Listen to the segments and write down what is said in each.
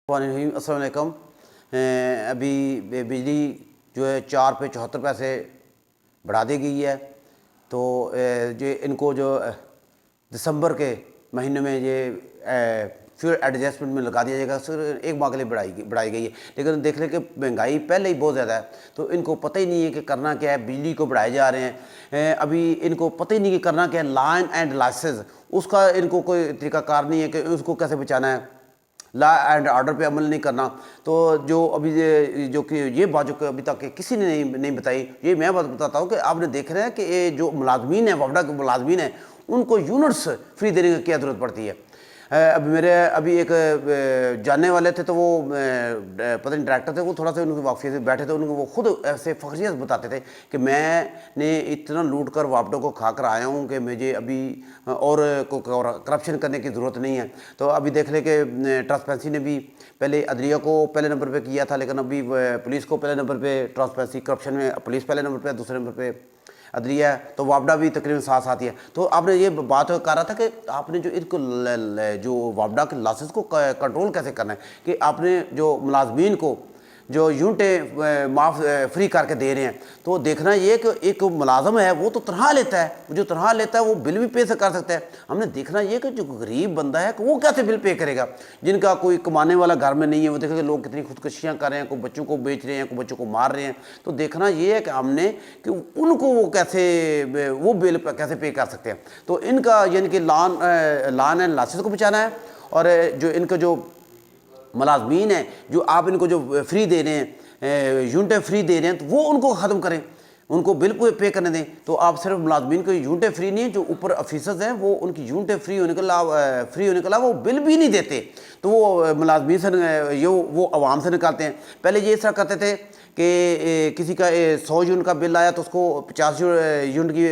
السلام علیکم۔ ابھی بجلی جو ہے 4 پہ 74 پیسے بڑھا دی گئی ہے، تو جو ان کو جو دسمبر کے مہینے میں یہ فیول ایڈجسٹمنٹ میں لگا دیا جائے گا، صرف 1 ماہ کے لیے بڑھائی گئی ہے۔ لیکن دیکھ لیں کہ مہنگائی پہلے ہی بہت زیادہ ہے، تو ان کو پتہ ہی نہیں ہے کہ کرنا کیا ہے۔ بجلی کو بڑھائے جا رہے ہیں، ابھی ان کو پتہ ہی نہیں کہ کرنا کیا ہے۔ لائن اینڈ لاسز اس کا ان کو کوئی طریقہ کار نہیں ہے کہ اس کو کیسے بچانا ہے، لا اینڈ آرڈر پہ عمل نہیں کرنا۔ تو جو ابھی جو کہ یہ بات جو کہ ابھی تک کسی نے نہیں بتائی، یہ میں بات بتاتا ہوں کہ آپ نے دیکھ رہے ہیں کہ یہ جو ملازمین ہیں، وفدہ کے ملازمین ہیں، ان کو یونٹس فری دینے کی کیا ضرورت پڑتی ہے۔ ابھی ایک جاننے والے تھے، تو وہ پتہ نہیں ڈائریکٹر تھے، وہ تھوڑا سا ان کی واقفیت سے بیٹھے تھے، ان کو وہ خود ایسے فخریت بتاتے تھے کہ میں نے اتنا لوٹ کر وافڈوں کو کھا کر آیا ہوں کہ مجھے ابھی اور کرپشن کرنے کی ضرورت نہیں ہے۔ تو ابھی دیکھ لیں کہ ٹرانسپیرنسی نے بھی پہلے عدلیہ کو پہلے نمبر پہ کیا تھا، لیکن ابھی پولیس کو پہلے نمبر پہ، ٹرانسپیرنسی کرپشن میں پولیس پہلے نمبر پہ، دوسرے نمبر پہ عدلیہ ہے، تو وافڈہ بھی تقریباً ساتھ ہی ہے۔ تو آپ نے یہ بات کر رہا تھا کہ آپ نے جو ان کو جو وافڈہ کے لاسز کو کنٹرول کیسے کرنا ہے، کہ آپ نے جو ملازمین کو جو یونٹیں معاف فری کر کے دے رہے ہیں، تو دیکھنا یہ کہ ایک ملازم ہے وہ تو تنخواہ لیتا ہے، جو تنخواہ لیتا ہے وہ بل بھی پے سے کر سکتا ہے۔ ہم نے دیکھنا یہ کہ جو غریب بندہ ہے وہ کیسے بل پے کرے گا، جن کا کوئی کمانے والا گھر میں نہیں ہے۔ وہ دیکھیں کہ لوگ کتنی خودکشیاں کر رہے ہیں، کوئی بچوں کو بیچ رہے ہیں، کوئی بچوں کو مار رہے ہیں۔ تو دیکھنا یہ ہے کہ ہم نے کہ ان کو وہ کیسے وہ بل کیسے پے کر سکتے ہیں۔ تو ان کا یعنی کہ لان اینڈ لاسز کو بچانا ہے، اور جو ان کا جو ملازمین ہیں، جو آپ ان کو جو فری دے رہے ہیں، یونٹیں فری دے رہے ہیں، تو وہ ان کو ختم کریں، ان کو بل پے کرنے دیں۔ تو آپ صرف ملازمین کو یونٹیں فری نہیں ہیں، جو اوپر آفیسرز ہیں وہ ان کی یونٹیں فری ہونے کے علاوہ وہ بل بھی نہیں دیتے، تو وہ ملازمین سے وہ عوام سے نکالتے ہیں۔ پہلے یہ اس طرح کرتے تھے کہ کسی کا 100 یونٹ کا بل آیا تو اس کو 50 یونٹ کی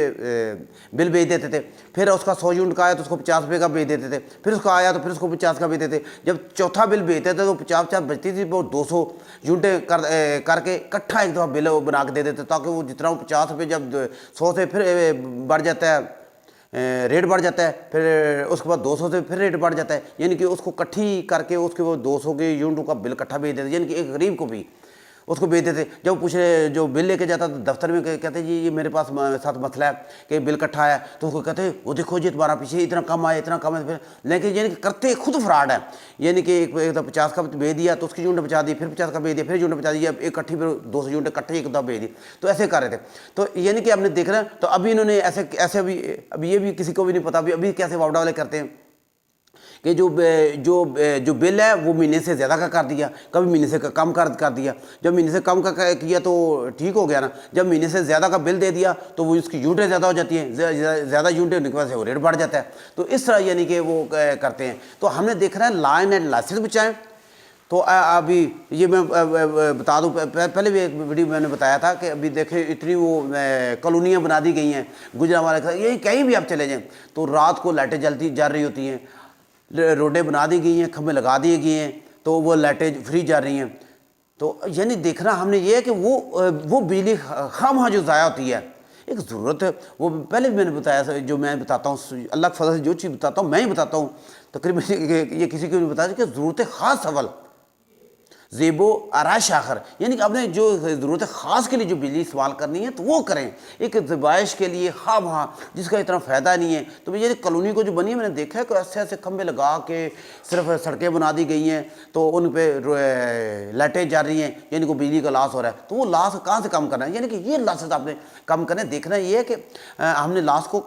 بل بھیج دیتے تھے، پھر اس کا 100 یونٹ کا آیا تو اس کو 50 روپے کا بھیج دیتے تھے، پھر اس کا آیا تو پھر اس کو 50 کا بھیج دیتے تھے۔ جب چوتھا بل بھیجتے تھے تو 50 بچتی تھی، وہ 200 یونٹیں کر کے اکٹھا ایک دفعہ بل بنا کے دے دیتے، تاکہ وہ جتنا 50 روپے جب 100 سے پھر بڑھ جاتا ہے، ریٹ بڑھ جاتا ہے، پھر اس کے بعد 200 سے پھر ریٹ بڑھ جاتا ہے، یعنی کہ اس کو کٹھی کر کے اس کے وہ 200 کے یونٹوں کا بل اکٹھا بھیج دیتے، یعنی کہ ایک غریب کو بھی اس کو بھیج دیتے۔ جب پوچھے جو بل لے کے جاتا تو دفتر میں کہتے جی یہ میرے پاس ساتھ مسئلہ ہے کہ بل اکٹھا آیا، تو اس کو کہتے وہ دیکھو جی تمہارا پیچھے اتنا کم آیا، اتنا کم ہے، لیکن یعنی کہ کرتے خود فراڈ ہے۔ یعنی کہ ایک 50 کا بھیج دیا تو اس کی یونٹ بچا دی، پھر 50 کا بھیج دیا، پھر یونٹ بچا دیا، ایک کٹھی پھر 200 یونٹ کٹھے ایک دفعہ بھیج دی، تو ایسے کر رہے تھے۔ تو یعنی کہ ہم نے دیکھ رہے ہیں، تو ابھی انہوں نے ایسے ابھی یہ بھی کسی کو بھی نہیں پتا ابھی کیسے وافڈہ والے کرتے ہیں کہ جو بل ہے وہ مہینے سے زیادہ کا کر دیا، کبھی مہینے سے کم کر دیا۔ جب مہینے سے کم کا کیا تو ٹھیک ہو گیا نا، جب مہینے سے زیادہ کا بل دے دیا تو وہ اس کی یونٹیں زیادہ ہو جاتی ہیں، زیادہ یونٹیں ہونے کی وجہ سے وہ ریٹ بڑھ جاتا ہے۔ تو اس طرح یعنی کہ وہ کرتے ہیں۔ تو ہم نے دیکھ رہا ہے لائن اینڈ لاسز بچائیں۔ تو ابھی یہ میں بتا دوں، پہلے بھی ایک ویڈیو میں نے بتایا تھا کہ ابھی دیکھیں اتنی وہ کالونیاں بنا دی گئی ہیں گجرانوالے کے ساتھ، یہی کہیں بھی آپ چلے جائیں تو رات کو لائٹیں جل رہی ہوتی ہیں، روڈیں بنا دی گئی ہیں، کھمبے لگا دیے گئے ہیں، تو وہ لائٹیں فری جا رہی ہیں۔ تو یعنی دیکھنا ہم نے یہ ہے کہ وہ بجلی خواہ جو ضائع ہوتی ہے، ایک ضرورت ہے۔ وہ پہلے بھی میں نے بتایا، جو میں بتاتا ہوں اللہ کے فضل سے جو چیز بتاتا ہوں میں ہی بتاتا ہوں، تقریباً یہ کسی کو نہیں بتایا کہ ضرورت خاص اول زیب و آرائش آخر، یعنی کہ آپ نے جو ضرورت خاص کے لیے جو بجلی استعمال کرنی ہے تو وہ کریں، ایک زبائش کے لیے خواہ جس کا اتنا فائدہ نہیں ہے۔ تو یہ کالونی کو جو بنی ہے میں نے دیکھا ہے کہ ایسے کھمبے لگا کے صرف سڑکیں بنا دی گئی ہیں، تو ان پہ لائٹیں جا رہی ہیں، یعنی کہ بجلی کا لاس ہو رہا ہے۔ تو وہ لاس کہاں سے کم کرنا ہے، یعنی کہ یہ لاسز آپ نے کم کرنا ہے۔ دیکھنا یہ ہے کہ ہم نے لاس کو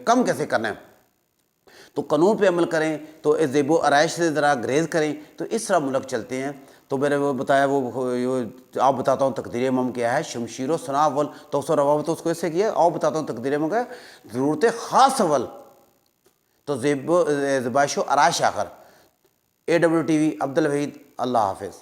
کم کیسے کرنا ہے۔ تو قانون پہ عمل کریں، تو زیب و آرائش سے ذرا گریز کریں، تو اس طرح ملک چلتے ہیں۔ تو میں نے وہ بتایا، وہ آپ بتاتا ہوں تقدیر امم کیا ہے، شمشیر و ثنا اول توسع روابط، اس کو اس سے کیا، آپ بتاتا ہوں تقدیر امم کا ضرورت خاص اول تو زبائش و آرائش آخر۔ AWTV عبدالوحید، اللہ حافظ۔